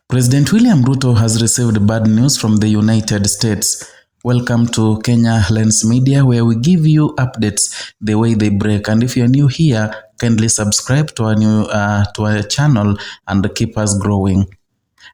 President William Ruto has received bad news from the United States. Welcome to Kenya Lens Media, where we give you updates the way they break. And if you're new here, kindly subscribe to our channel and keep us growing.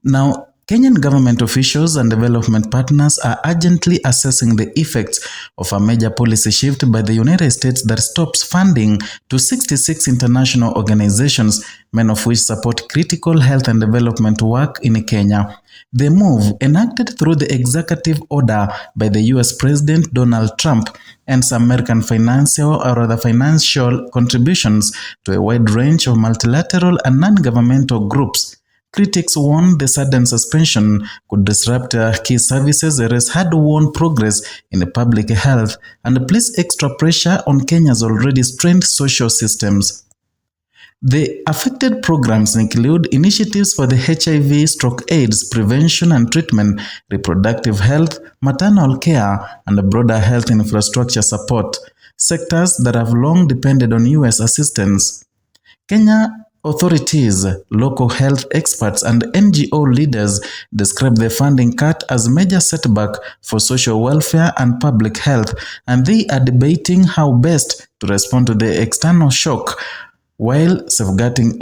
Now, Kenyan government officials and development partners are urgently assessing the effects of a major policy shift by the United States that stops funding to 66 international organizations, many of which support critical health and development work in Kenya. The move, enacted through the executive order by the US President Donald Trump, ends American financial contributions to a wide range of multilateral and non-governmental groups. Critics warn the sudden suspension could disrupt key services, erase hard-won progress in public health, and place extra pressure on Kenya's already strained social systems. The affected programs include initiatives for the HIV/AIDS prevention and treatment, reproductive health, maternal care, and broader health infrastructure support, sectors that have long depended on US assistance. Kenya authorities, local health experts, and NGO leaders describe the funding cut as a major setback for social welfare and public health, and they are debating how best to respond to the external shock while safeguarding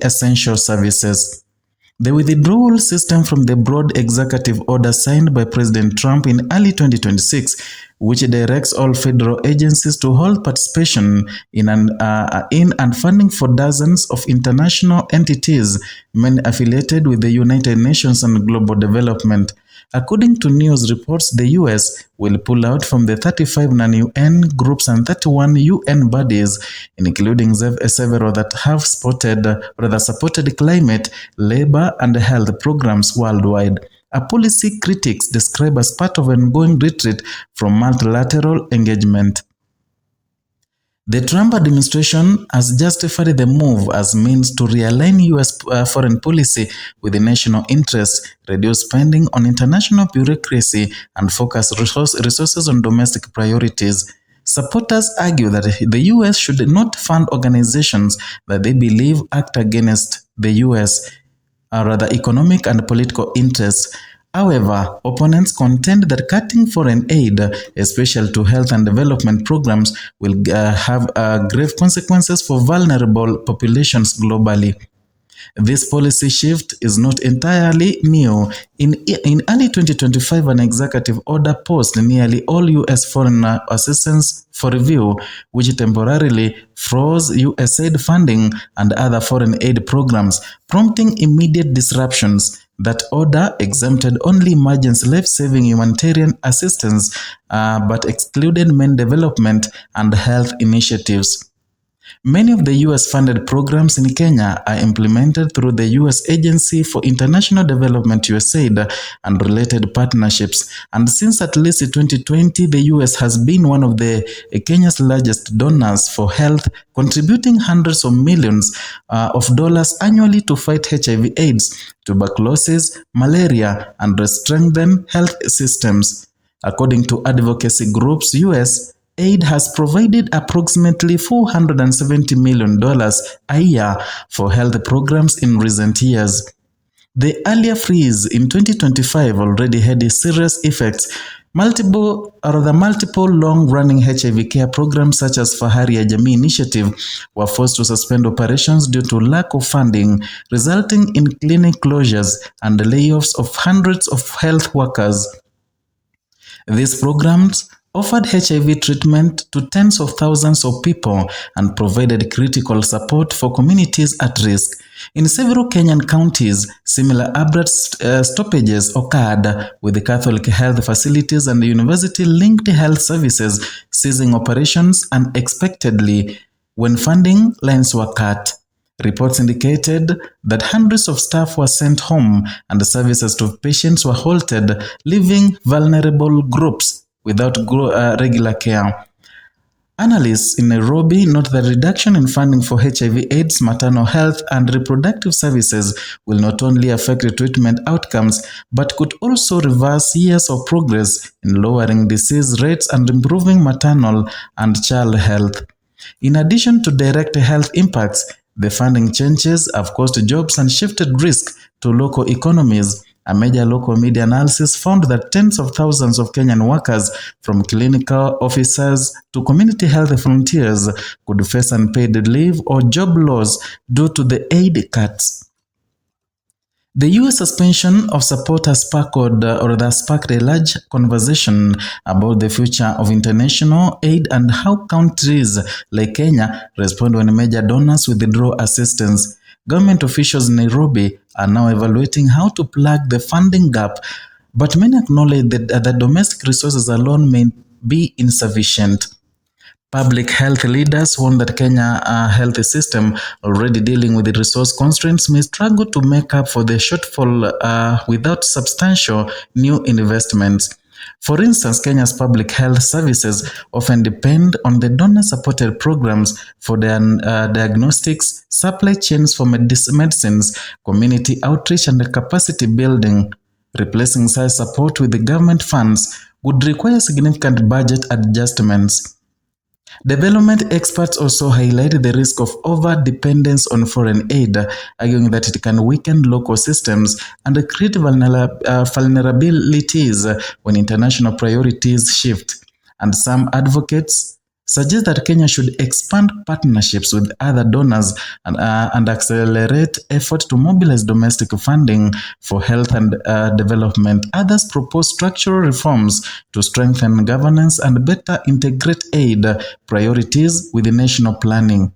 essential services. The withdrawal system from the broad executive order signed by President Trump in early 2026, which directs all federal agencies to hold participation in and funding for dozens of international entities, many affiliated with the United Nations and Global Development. According to news reports, the US will pull out from the 35 non-UN groups and 31 UN bodies, including several that have supported climate, labor, and health programs worldwide. A policy critics describe as part of an ongoing retreat from multilateral engagement. The Trump administration has justified the move as means to realign US foreign policy with the national interests, reduce spending on international bureaucracy, and focus resources on domestic priorities. Supporters argue that the US should not fund organizations that they believe act against the US, economic and political interests. However, opponents contend that cutting foreign aid, especially to health and development programs, will have grave consequences for vulnerable populations globally. This policy shift is not entirely new. In early 2025, an executive order paused nearly all US foreign assistance for review, which temporarily froze USAID funding and other foreign aid programs, prompting immediate disruptions. That order exempted only emergency life-saving humanitarian assistance, but excluded main development and health initiatives. Many of the US-funded programs in Kenya are implemented through the US Agency for International Development USAID and related partnerships, and since at least 2020, the US has been one of Kenya's largest donors for health, contributing hundreds of millions of dollars annually to fight HIV/AIDS, tuberculosis, malaria, and strengthen health systems. According to advocacy groups, US aid has provided approximately $470 million a year for health programs in recent years. The earlier freeze in 2025 already had serious effects. Multiple long-running HIV care programs such as Fahari ya Jamii Initiative were forced to suspend operations due to lack of funding, resulting in clinic closures and layoffs of hundreds of health workers. These programs offered HIV treatment to tens of thousands of people and provided critical support for communities at risk. In several Kenyan counties, similar abrupt stoppages occurred, with the Catholic health facilities and university-linked health services ceasing operations unexpectedly when funding lines were cut. Reports indicated that hundreds of staff were sent home and services to patients were halted, leaving vulnerable groups without regular care. Analysts in Nairobi note that reduction in funding for HIV/AIDS, maternal health, and reproductive services will not only affect treatment outcomes, but could also reverse years of progress in lowering disease rates and improving maternal and child health. In addition to direct health impacts, the funding changes have caused jobs and shifted risk to local economies. A major local media analysis found that tens of thousands of Kenyan workers, from clinical officers to community health volunteers, could face unpaid leave or job loss due to the aid cuts. The US suspension of support has sparked a large conversation about the future of international aid and how countries like Kenya respond when major donors withdraw assistance. Government officials in Nairobi are now evaluating how to plug the funding gap, but many acknowledge that the domestic resources alone may be insufficient. Public health leaders warn that Kenya's health system, already dealing with the resource constraints, may struggle to make up for the shortfall without substantial new investments. For instance, Kenya's public health services often depend on the donor-supported programs for their diagnostics, supply chains for medicines, community outreach, and capacity building. Replacing such support with the government funds would require significant budget adjustments. Development experts also highlight the risk of over-dependence on foreign aid, arguing that it can weaken local systems and create vulnerabilities when international priorities shift. And some advocates suggest that Kenya should expand partnerships with other donors and accelerate efforts to mobilize domestic funding for health and development. Others propose structural reforms to strengthen governance and better integrate aid priorities with the national planning.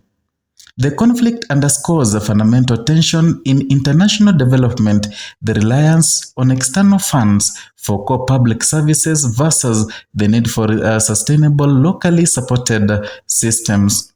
The conflict underscores a fundamental tension in international development, the reliance on external funds for core public services versus the need for sustainable, locally supported systems.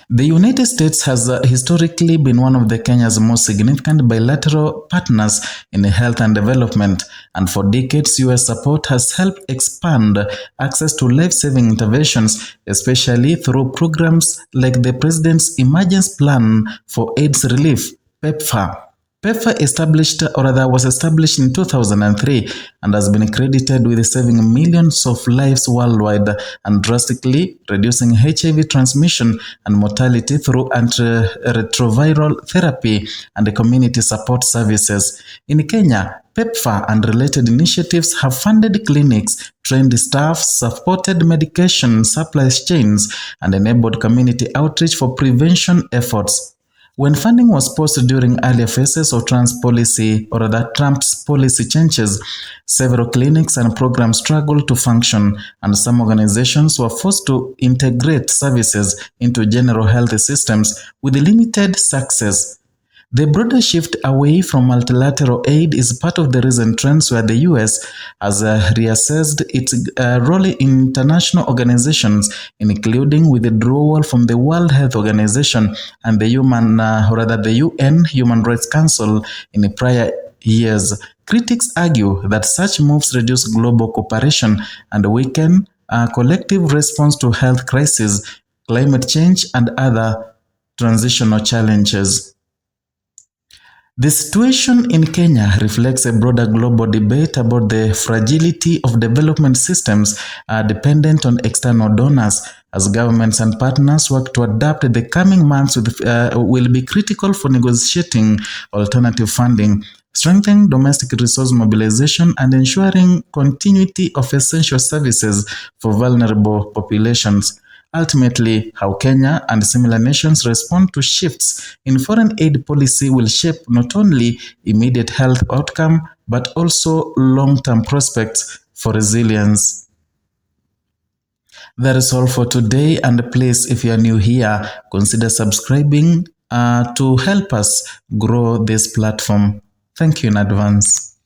The United States has historically been one of Kenya's most significant bilateral partners in health and development, and for decades, U.S. support has helped expand access to life-saving interventions, especially through programs like the President's Emergency Plan for AIDS Relief, PEPFAR. PEPFAR was established in 2003 and has been credited with saving millions of lives worldwide and drastically reducing HIV transmission and mortality through antiretroviral therapy and community support services. In Kenya, PEPFAR and related initiatives have funded clinics, trained staff, supported medication supply chains, and enabled community outreach for prevention efforts. When funding was paused during earlier phases of Trump's policy changes, several clinics and programs struggled to function, and some organizations were forced to integrate services into general health systems with limited success. The broader shift away from multilateral aid is part of the recent trends where the U.S. has reassessed its role in international organizations, including withdrawal from the World Health Organization and the UN Human Rights Council in the prior years. Critics argue that such moves reduce global cooperation and weaken a collective response to health crises, climate change, and other transitional challenges. The situation in Kenya reflects a broader global debate about the fragility of development systems dependent on external donors. As governments and partners work to adapt, the coming months will be critical for negotiating alternative funding, strengthening domestic resource mobilization, and ensuring continuity of essential services for vulnerable populations. Ultimately, how Kenya and similar nations respond to shifts in foreign aid policy will shape not only immediate health outcome, but also long-term prospects for resilience. That is all for today, and please, if you are new here, consider subscribing to help us grow this platform. Thank you in advance.